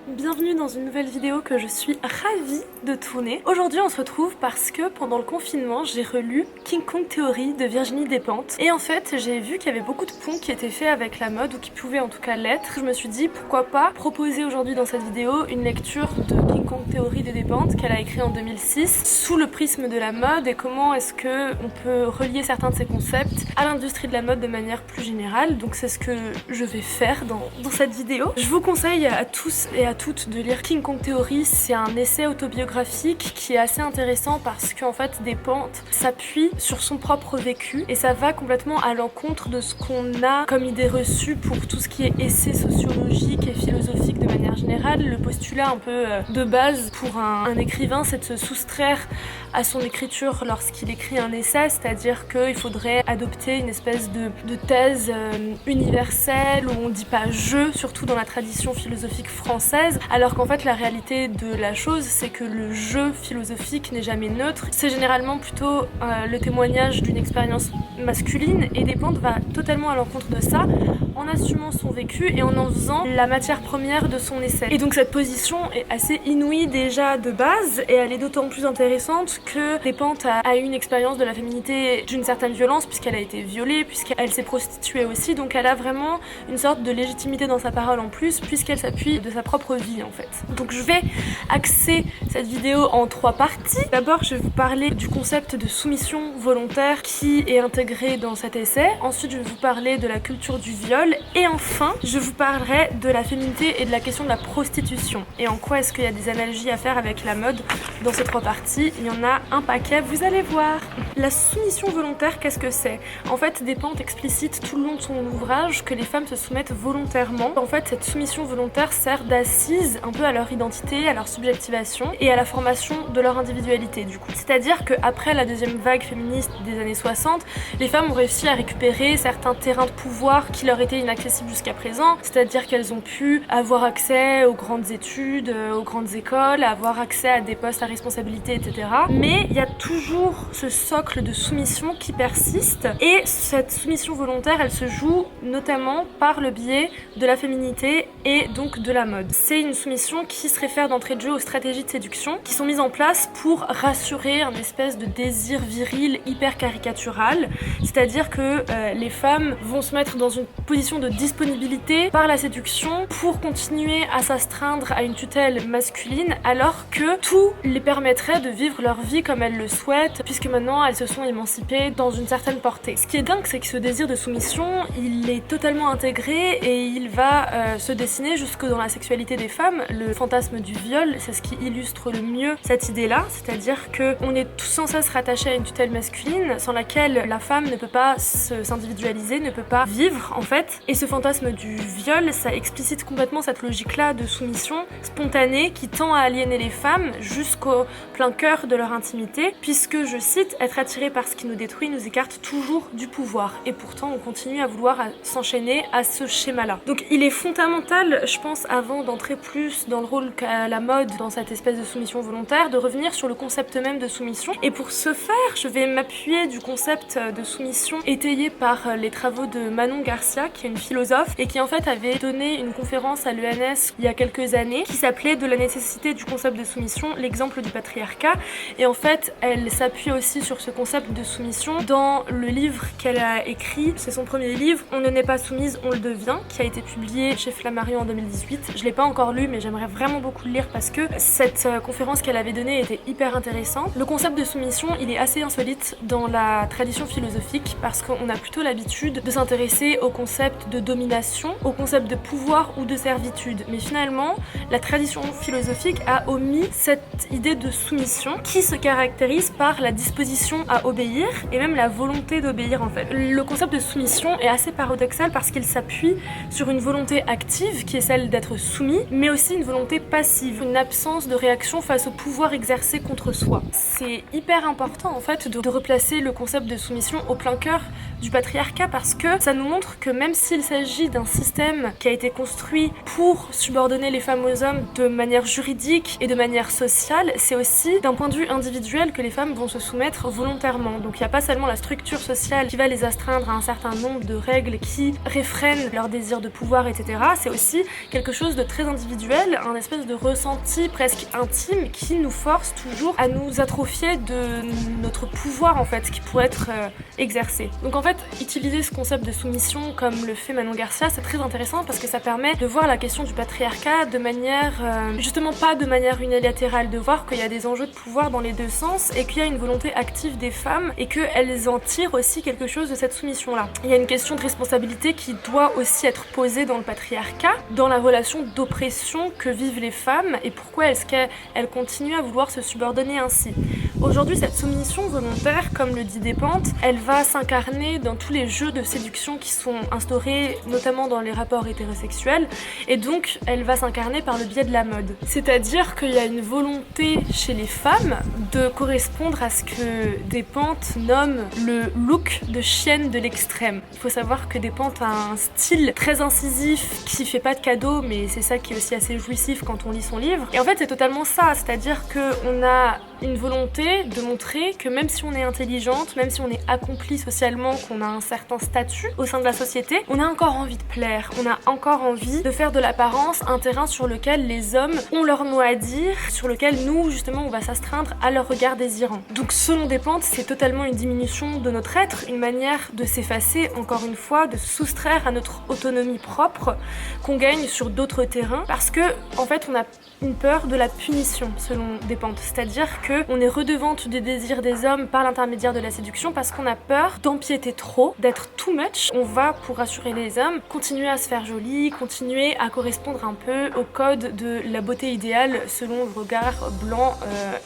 Bienvenue dans une nouvelle vidéo que je suis ravie de tourner. Aujourd'hui on se retrouve parce que pendant le confinement j'ai relu King Kong Theory de Virginie Despentes et en fait j'ai vu qu'il y avait beaucoup de ponts qui étaient faits avec la mode ou qui pouvaient en tout cas l'être. Je me suis dit pourquoi pas proposer aujourd'hui dans cette vidéo une lecture de King Kong Theory de Despentes qu'elle a écrit en 2006 sous le prisme de la mode et comment est-ce que on peut relier certains de ces concepts à l'industrie de la mode de manière plus générale. Donc c'est ce que je vais faire dans cette vidéo. Je vous conseille à tous et à toutes de lire King Kong Theory. C'est un essai autobiographique qui est assez intéressant parce qu'en fait Despentes s'appuie sur son propre vécu et ça va complètement à l'encontre de ce qu'on a comme idée reçue pour tout ce qui est essai sociologique et philosophique de manière générale. Le postulat un peu de base pour un écrivain, c'est de se soustraire à son écriture lorsqu'il écrit un essai, c'est-à-dire qu'il faudrait adopter une espèce de thèse universelle où on dit pas je, surtout dans la tradition philosophique française, alors qu'en fait la réalité de la chose c'est que le jeu philosophique n'est jamais neutre, c'est généralement plutôt le témoignage d'une expérience masculine et Despentes va totalement à l'encontre de ça en assumant son vécu et en faisant la matière première de son essai. Et donc cette position est assez inouïe déjà de base et elle est d'autant plus intéressante que Despentes a eu une expérience de la féminité d'une certaine violence puisqu'elle a été violée, puisqu'elle s'est prostituée aussi, donc elle a vraiment une sorte de légitimité dans sa parole en plus puisqu'elle s'appuie de sa propre vie en fait. Donc je vais axer cette vidéo en 3 parties. D'abord je vais vous parler du concept de soumission volontaire qui est intégré dans cet essai, ensuite je vais vous parler de la culture du viol et enfin je vous parlerai de la féminité et de la question de la prostitution et en quoi est-ce qu'il y a des analogies à faire avec la mode dans ces 3 parties. Il y en a un paquet, vous allez voir. La soumission volontaire, qu'est-ce que c'est? En fait, Despentes explicite tout le long de son ouvrage que les femmes se soumettent volontairement. En fait, cette soumission volontaire sert d'assise un peu à leur identité, à leur subjectivation et à la formation de leur individualité du coup. C'est-à-dire qu'après la deuxième vague féministe des années 60, les femmes ont réussi à récupérer certains terrains de pouvoir qui leur étaient inaccessibles jusqu'à présent, c'est-à-dire qu'elles ont pu avoir accès aux grandes études, aux grandes écoles, avoir accès à des postes à responsabilité, etc. Mais il y a toujours ce socle de soumission qui persiste et cette soumission volontaire elle se joue notamment par le biais de la féminité et donc de la mode. C'est une soumission qui se réfère d'entrée de jeu aux stratégies de séduction qui sont mises en place pour rassurer un espèce de désir viril hyper caricatural, c'est-à-dire que les femmes vont se mettre dans une position de disponibilité par la séduction pour continuer à s'astreindre à une tutelle masculine alors que tout les permettrait de vivre leur vie comme elles le souhaitent puisque maintenant elles se sont émancipées dans une certaine portée. Ce qui est dingue c'est que ce désir de soumission il est totalement intégré et il va se dessiner jusque dans la sexualité des femmes. Le fantasme du viol c'est ce qui illustre le mieux cette idée là, c'est-à-dire qu'on est tous sans cesse rattaché à une tutelle masculine sans laquelle la femme ne peut pas s'individualiser, ne peut pas vivre en fait, et ce fantasme du viol ça explicite complètement cette logique là de soumission spontanée qui tend à aliéner les femmes jusqu'au plein cœur de leur intimité puisque, je cite, être attiré par ce qui nous détruit nous écarte toujours du pouvoir et pourtant on continue à vouloir s'enchaîner à ce schéma là. Donc il est fondamental, je pense, avant d'entrer plus dans le rôle qu'a la mode dans cette espèce de soumission volontaire, de revenir sur le concept même de soumission et pour ce faire je vais m'appuyer du concept de soumission étayé par les travaux de Manon Garcia qui est une philosophe et qui en fait avait donné une conférence à l'ENS il y a quelques années qui s'appelait de la nécessité du concept de soumission, l'exemple du patriarcat, et en fait elle s'appuie aussi sur ce concept de soumission dans le livre qu'elle a écrit, c'est son premier livre, On ne n'est pas soumise, on le devient, qui a été publié chez Flammarion en 2018. Je l'ai pas encore lu mais j'aimerais vraiment beaucoup le lire parce que cette conférence qu'elle avait donnée était hyper intéressante. Le concept de soumission il est assez insolite dans la tradition philosophique parce qu'on a plutôt l'habitude de s'intéresser au concept de domination, au concept de pouvoir ou de servitude, mais finalement la tradition philosophique a omis cette idée de soumission qui se caractérise par la disposition à obéir et même la volonté d'obéir en fait. Le concept de soumission est assez paradoxal parce qu'il s'appuie sur une volonté active qui est celle d'être soumis, mais aussi une volonté passive, une absence de réaction face au pouvoir exercé contre soi. C'est hyper important en fait de replacer le concept de soumission au plein cœur du patriarcat parce que ça nous montre que même s'il s'agit d'un système qui a été construit pour subordonner les femmes aux hommes de manière juridique et de manière sociale, c'est aussi d'un point de vue individuel individuel que les femmes vont se soumettre volontairement. Donc il n'y a pas seulement la structure sociale qui va les astreindre à un certain nombre de règles qui réfrènent leur désir de pouvoir, etc. C'est aussi quelque chose de très individuel, un espèce de ressenti presque intime qui nous force toujours à nous atrophier de notre pouvoir en fait, qui pourrait être exercé. Donc en fait, utiliser ce concept de soumission comme le fait Manon Garcia, c'est très intéressant parce que ça permet de voir la question du patriarcat de manière, justement pas de manière unilatérale, de voir qu'il y a des enjeux de pouvoir dans les deux sens et qu'il y a une volonté active des femmes et qu'elles en tirent aussi quelque chose de cette soumission-là. Il y a une question de responsabilité qui doit aussi être posée dans le patriarcat, dans la relation d'oppression que vivent les femmes et pourquoi est-ce qu'elles continuent à vouloir se subordonner ainsi. Aujourd'hui, cette soumission volontaire, comme le dit Despentes, elle va s'incarner dans tous les jeux de séduction qui sont instaurés, notamment dans les rapports hétérosexuels, et donc elle va s'incarner par le biais de la mode. C'est-à-dire qu'il y a une volonté chez les femmes de correspondre à ce que Despentes nomme le look de chienne de l'extrême. Il faut savoir que Despentes a un style très incisif qui fait pas de cadeaux, mais c'est ça qui est aussi assez jouissif quand on lit son livre. Et en fait, c'est totalement ça, c'est-à-dire qu'on a une volonté de montrer que même si on est intelligente, même si on est accompli socialement, qu'on a un certain statut au sein de la société, on a encore envie de plaire, on a encore envie de faire de l'apparence un terrain sur lequel les hommes ont leur mot à dire, sur lequel nous, justement, on va s'astreindre à leur regard désirant. Donc selon Despentes, c'est totalement une diminution de notre être, une manière de s'effacer, encore une fois, de se soustraire à notre autonomie propre qu'on gagne sur d'autres terrains, parce que, en fait, on a une peur de la punition, selon Despentes. C'est-à-dire qu'on est redevante des désirs des hommes par l'intermédiaire de la séduction parce qu'on a peur d'empiéter trop, d'être too much. On va, pour rassurer les hommes, continuer à se faire jolie, continuer à correspondre un peu au code de la beauté idéale selon le regard blanc,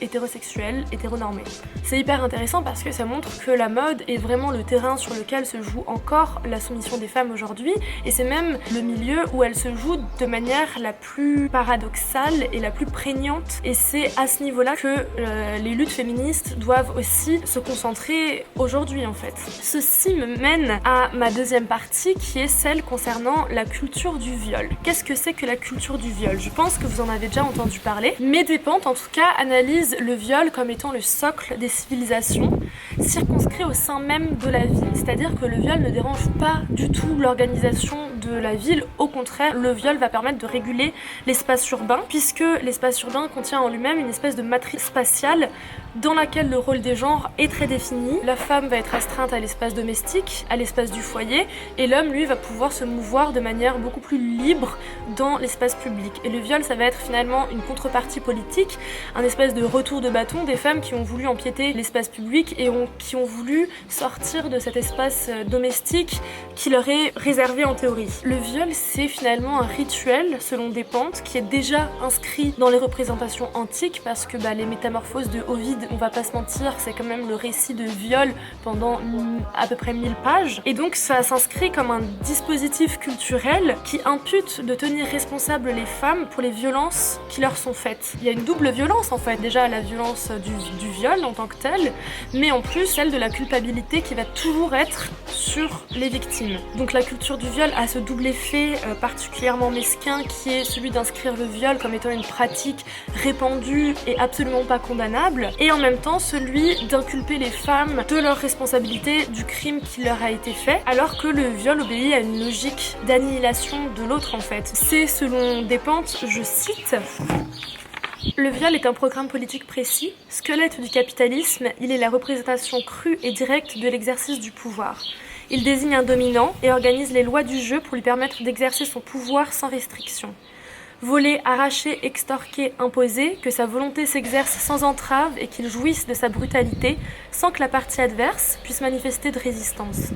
hétérosexuel, hétéronormé. C'est hyper intéressant parce que ça montre que la mode est vraiment le terrain sur lequel se joue encore la soumission des femmes aujourd'hui, et c'est même le milieu où elle se joue de manière la plus paradoxale et la plus prégnante, et c'est à ce niveau-là que les luttes féministes doivent aussi se concentrer aujourd'hui en fait. Ceci me mène à ma deuxième partie qui est celle concernant la culture du viol. Qu'est-ce que c'est que la culture du viol? Je pense que vous en avez déjà entendu parler, mais Despentes en tout cas analyse le viol comme étant le socle des civilisations, circonscrit au sein même de la ville, c'est-à-dire que le viol ne dérange pas du tout l'organisation de la ville, au contraire, le viol va permettre de réguler l'espace urbain, puisque l'espace urbain contient en lui-même une espèce de matrice spatiale dans laquelle le rôle des genres est très défini. La femme va être astreinte à l'espace domestique, à l'espace du foyer, et l'homme, lui, va pouvoir se mouvoir de manière beaucoup plus libre dans l'espace public. Et le viol, ça va être finalement une contrepartie politique, un espèce de retour de bâton des femmes qui ont voulu empiéter l'espace public et qui ont voulu sortir de cet espace domestique qui leur est réservé en théorie. Le viol, c'est finalement un rituel, selon Despentes, qui est déjà inscrit dans les représentations antiques, parce que les métamorphoses de Ovide, on va pas se mentir, c'est quand même le récit de viol pendant à peu près 1000 pages. Et donc ça s'inscrit comme un dispositif culturel qui impute de tenir responsables les femmes pour les violences qui leur sont faites. Il y a une double violence en fait, déjà la violence du viol en tant que telle, mais en plus celle de la culpabilité qui va toujours être sur les victimes. Donc la culture du viol a ce double effet particulièrement mesquin qui est celui d'inscrire le viol comme étant une pratique répandue et absolument pas condamnable, et en même temps celui d'inculper les femmes de leur responsabilité du crime qui leur a été fait, alors que le viol obéit à une logique d'annihilation de l'autre en fait. C'est selon Despentes, je cite: le viol est un programme politique précis, squelette du capitalisme, il est la représentation crue et directe de l'exercice du pouvoir. Il désigne un dominant et organise les lois du jeu pour lui permettre d'exercer son pouvoir sans restriction. Voler, arracher, extorquer, imposer, que sa volonté s'exerce sans entrave et qu'il jouisse de sa brutalité, sans que la partie adverse puisse manifester de résistance.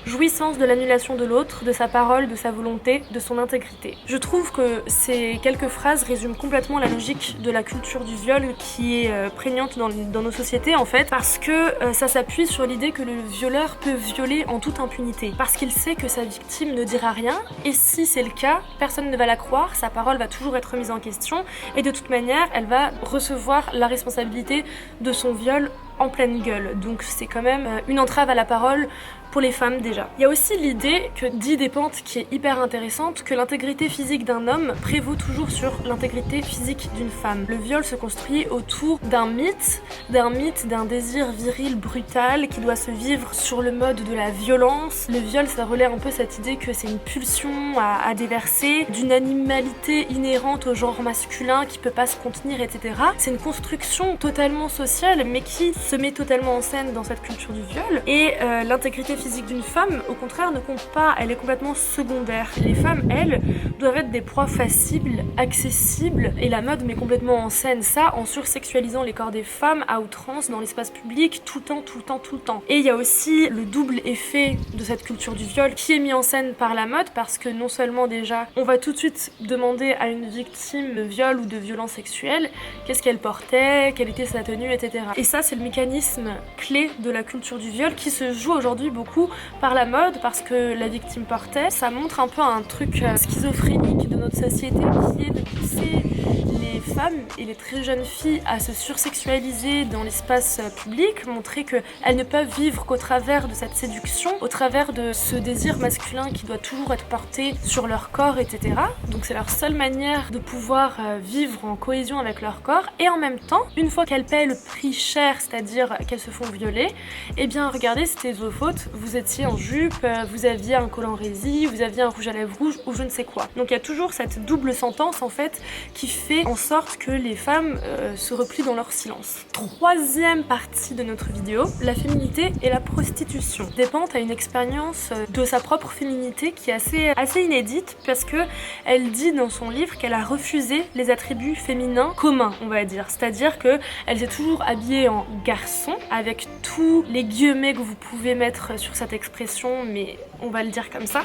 Jouissance de l'annulation de l'autre, de sa parole, de sa volonté, de son intégrité. Je trouve que ces quelques phrases résument complètement la logique de la culture du viol qui est prégnante dans nos sociétés en fait, parce que ça s'appuie sur l'idée que le violeur peut violer en toute impunité, parce qu'il sait que sa victime ne dira rien, et si c'est le cas, personne ne va la croire, sa parole va toujours être mise en question, et de toute manière, elle va recevoir la responsabilité de son viol en pleine gueule. Donc c'est quand même une entrave à la parole pour les femmes déjà. Il y a aussi l'idée que dit Despentes qui est hyper intéressante, que l'intégrité physique d'un homme prévaut toujours sur l'intégrité physique d'une femme. Le viol se construit autour d'un mythe, d'un désir viril brutal qui doit se vivre sur le mode de la violence. Le viol, ça relaie un peu cette idée que c'est une pulsion à déverser, d'une animalité inhérente au genre masculin qui peut pas se contenir, etc. C'est une construction totalement sociale, mais qui se met totalement en scène dans cette culture du viol. Et l'intégrité physique d'une femme, au contraire, ne compte pas, elle est complètement secondaire. Les femmes, elles, doivent être des proies faciles, accessibles, et la mode met complètement en scène ça en sursexualisant les corps des femmes à outrance dans l'espace public, tout le temps. Et il y a aussi le double effet de cette culture du viol qui est mis en scène par la mode, parce que non seulement déjà, on va tout de suite demander à une victime de viol ou de violence sexuelle qu'est-ce qu'elle portait, quelle était sa tenue, etc. Et ça, c'est le mécanisme clé de la culture du viol qui se joue aujourd'hui beaucoup par la mode, parce que la victime portait. Ça montre un peu un truc schizophrénique de notre société qui est de pousser les femmes et les très jeunes filles à se sursexualiser dans l'espace public, montrer qu'elles ne peuvent vivre qu'au travers de cette séduction, au travers de ce désir masculin qui doit toujours être porté sur leur corps, etc. Donc c'est leur seule manière de pouvoir vivre en cohésion avec leur corps, et en même temps, une fois qu'elles paient le prix cher, c'est-à-dire qu'elles se font violer, eh bien regardez, c'était vos fautes, vous étiez en jupe, vous aviez un col en résille, vous aviez un rouge à lèvres rouge ou je ne sais quoi. Donc il y a toujours cette double sentence en fait qui fait en sorte que les femmes se replient dans leur silence. Troisième partie de notre vidéo, la féminité et la prostitution. Despentes a une expérience de sa propre féminité qui est assez inédite, parce que elle dit dans son livre qu'elle a refusé les attributs féminins communs, on va dire. C'est-à-dire qu'elle s'est toujours habillée en garçon, avec tous les guillemets que vous pouvez mettre sur cette expression, mais on va le dire comme ça.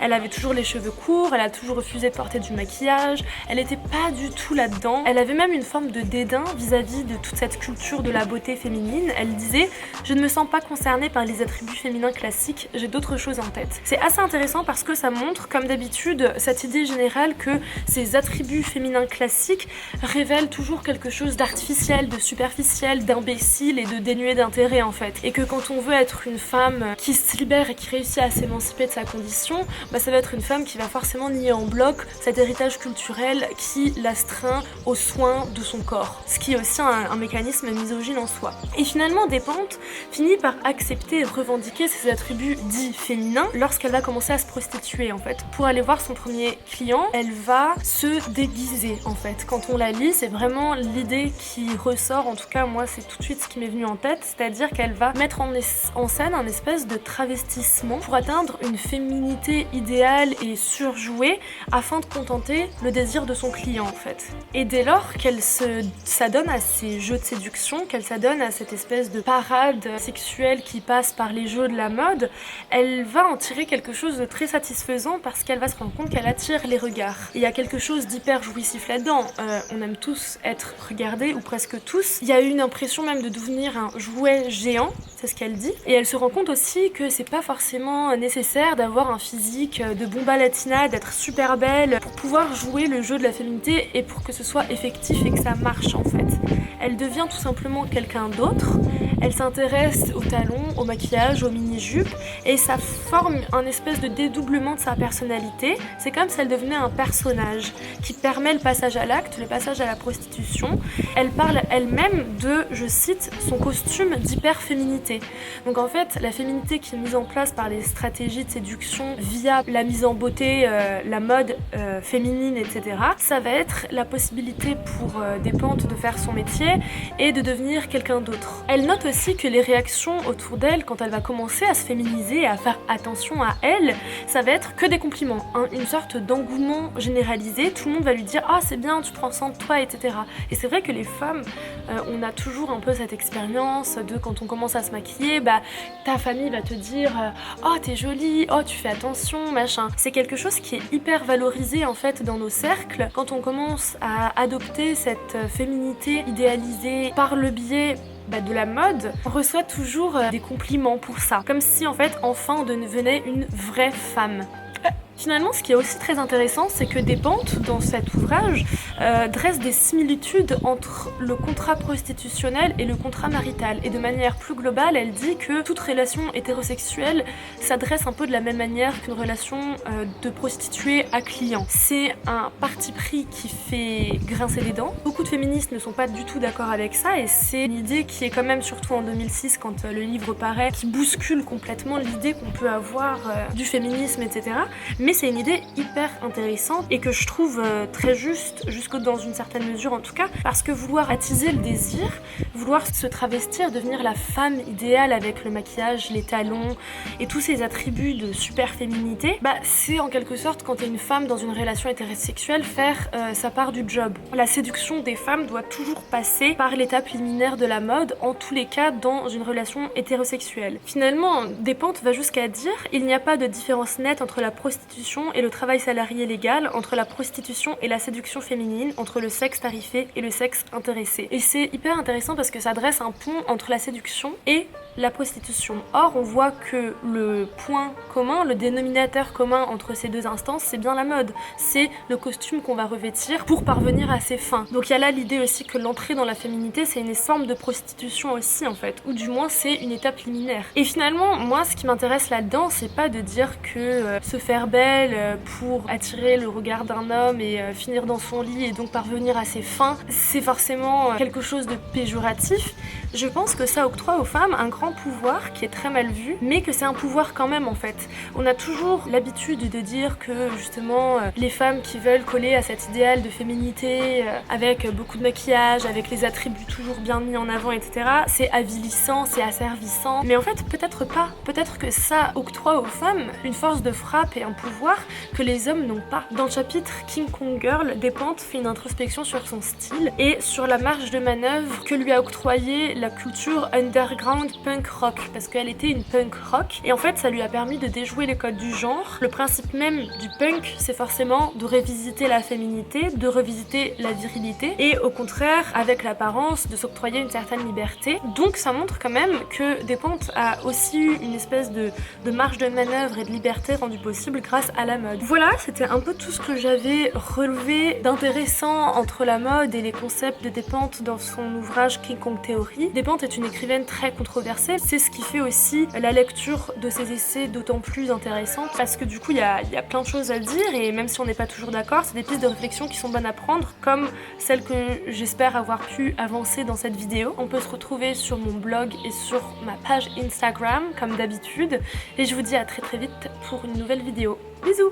Elle avait toujours les cheveux courts, elle a toujours refusé de porter du maquillage, elle n'était pas du tout là-dedans. Elle avait même une forme de dédain vis-à-vis de toute cette culture de la beauté féminine. Elle disait « Je ne me sens pas concernée par les attributs féminins classiques, j'ai d'autres choses en tête ». C'est assez intéressant parce que ça montre, comme d'habitude, cette idée générale que ces attributs féminins classiques révèlent toujours quelque chose d'artificiel, de superficiel, d'imbécile et de dénué d'intérêt en fait. Et que quand on veut être une femme qui se libère et qui réussit à s'émanciper de sa condition, bah ça va être une femme qui va forcément nier en bloc cet héritage culturel qui l'astreint aux soins de son corps. Ce qui est aussi un mécanisme misogyne en soi. Et finalement, Despentes finit par accepter et revendiquer ses attributs dits féminins lorsqu'elle va commencer à se prostituer en fait. Pour aller voir son premier client, elle va se déguiser en fait. Quand on la lit, c'est vraiment l'idée qui ressort, en tout cas moi c'est tout de suite ce qui m'est venu en tête, c'est-à-dire qu'elle va mettre en scène un espèce de travestissement pour atteindre une féminité idéale et surjouée afin de contenter le désir de son client en fait. Et dès lors qu'elle s'adonne à ces jeux de séduction, qu'elle s'adonne à cette espèce de parade sexuelle qui passe par les jeux de la mode, elle va en tirer quelque chose de très satisfaisant parce qu'elle va se rendre compte qu'elle attire les regards. Et il y a quelque chose d'hyper jouissif là-dedans. On aime tous être regardés, ou presque tous. Il y a eu une impression même de devenir un jouet géant, c'est ce qu'elle dit. Et elle se rend compte aussi que c'est pas forcément nécessaire d'avoir un physique de bomba latina, d'être super belle pour pouvoir jouer le jeu de la féminité et pour que ce soit effectif et que ça marche en fait. Elle devient tout simplement quelqu'un d'autre, elle s'intéresse aux talons, au maquillage, aux mini-jupes, et ça forme un espèce de dédoublement de sa personnalité. C'est comme si elle devenait un personnage qui permet le passage à l'acte, le passage à la prostitution. Elle parle elle-même de, je cite, son costume d'hyper-féminité. Donc en fait, la féminité qui est mise en place par les stratégies de séduction via la mise en beauté, la mode féminine, etc., ça va être la possibilité pour Despentes de faire son métier et de devenir quelqu'un d'autre. Elle note aussi que les réactions autour d'elle, quand elle va commencer à se féminiser et à faire attention à elle, ça va être que des compliments, hein, une sorte d'engouement généralisé. Tout le monde va lui dire « Ah, c'est bien, tu prends soin de toi, etc. » Et c'est vrai que les femmes, on a toujours un peu cette expérience de quand on commence à se maquiller, bah, ta famille va te dire « Oh, t'es jolie, oh, tu fais attention, machin. » C'est quelque chose qui est hyper valorisé en fait dans nos cercles. Quand on commence à adopter cette féminité idéalisée par le biais de la mode, on reçoit toujours des compliments pour ça. Comme si en fait enfin on devenait une vraie femme. Finalement, ce qui est aussi très intéressant, c'est que Despentes, dans cet ouvrage, dresse des similitudes entre le contrat prostitutionnel et le contrat marital. Et de manière plus globale, elle dit que toute relation hétérosexuelle s'adresse un peu de la même manière qu'une relation de prostituée à client. C'est un parti pris qui fait grincer les dents. Beaucoup de féministes ne sont pas du tout d'accord avec ça, et c'est une idée qui est quand même, surtout en 2006, quand le livre paraît, qui bouscule complètement l'idée qu'on peut avoir du féminisme, etc. Mais c'est une idée hyper intéressante et que je trouve très juste, dans une certaine mesure en tout cas, parce que vouloir attiser le désir, vouloir se travestir, devenir la femme idéale avec le maquillage, les talons et tous ces attributs de super féminité, c'est en quelque sorte, quand t'es une femme dans une relation hétérosexuelle, faire sa part du job. La séduction des femmes doit toujours passer par l'étape liminaire de la mode, en tous les cas dans une relation hétérosexuelle. Finalement, Despentes va jusqu'à dire: il n'y a pas de différence nette entre la prostitution et le travail salarié légal, entre la prostitution et la séduction féminine, entre le sexe tarifé et le sexe intéressé. Et c'est hyper intéressant parce que ça dresse un pont entre la séduction et la prostitution. Or, on voit que le point commun, le dénominateur commun entre ces deux instances, c'est bien la mode. C'est le costume qu'on va revêtir pour parvenir à ses fins. Donc il y a là l'idée aussi que l'entrée dans la féminité, c'est une forme de prostitution aussi en fait, ou du moins c'est une étape liminaire. Et finalement, moi, ce qui m'intéresse là-dedans, c'est pas de dire que se faire belle pour attirer le regard d'un homme et finir dans son lit et donc parvenir à ses fins, c'est forcément quelque chose de péjoratif. Je pense que ça octroie aux femmes un grand pouvoir qui est très mal vu, mais que c'est un pouvoir quand même en fait. On a toujours l'habitude de dire que justement les femmes qui veulent coller à cet idéal de féminité avec beaucoup de maquillage, avec les attributs toujours bien mis en avant, etc., c'est avilissant, c'est asservissant. Mais en fait, peut-être pas. Peut-être que ça octroie aux femmes une force de frappe et un pouvoir que les hommes n'ont pas. Dans le chapitre King Kong Girl, Despentes fait une introspection sur son style et sur la marge de manœuvre que lui a octroyé la culture underground punk rock, parce qu'elle était une punk rock, et en fait ça lui a permis de déjouer les codes du genre. Le principe même du punk, c'est forcément de revisiter la féminité, de revisiter la virilité, et au contraire, avec l'apparence, de s'octroyer une certaine liberté. Donc ça montre quand même que Despentes a aussi eu une espèce de marge de manœuvre et de liberté rendue possible grâce à la mode. Voilà, c'était un peu tout ce que j'avais relevé d'intéressant entre la mode et les concepts de Despentes dans son ouvrage King Kong Theory. Despentes est une écrivaine très controversée, c'est ce qui fait aussi la lecture de ses essais d'autant plus intéressante, parce que du coup il y a plein de choses à dire, et même si on n'est pas toujours d'accord, c'est des pistes de réflexion qui sont bonnes à prendre, comme celles que j'espère avoir pu avancer dans cette vidéo. On peut se retrouver sur mon blog et sur ma page Instagram comme d'habitude, et je vous dis à très vite pour une nouvelle vidéo. Bisous!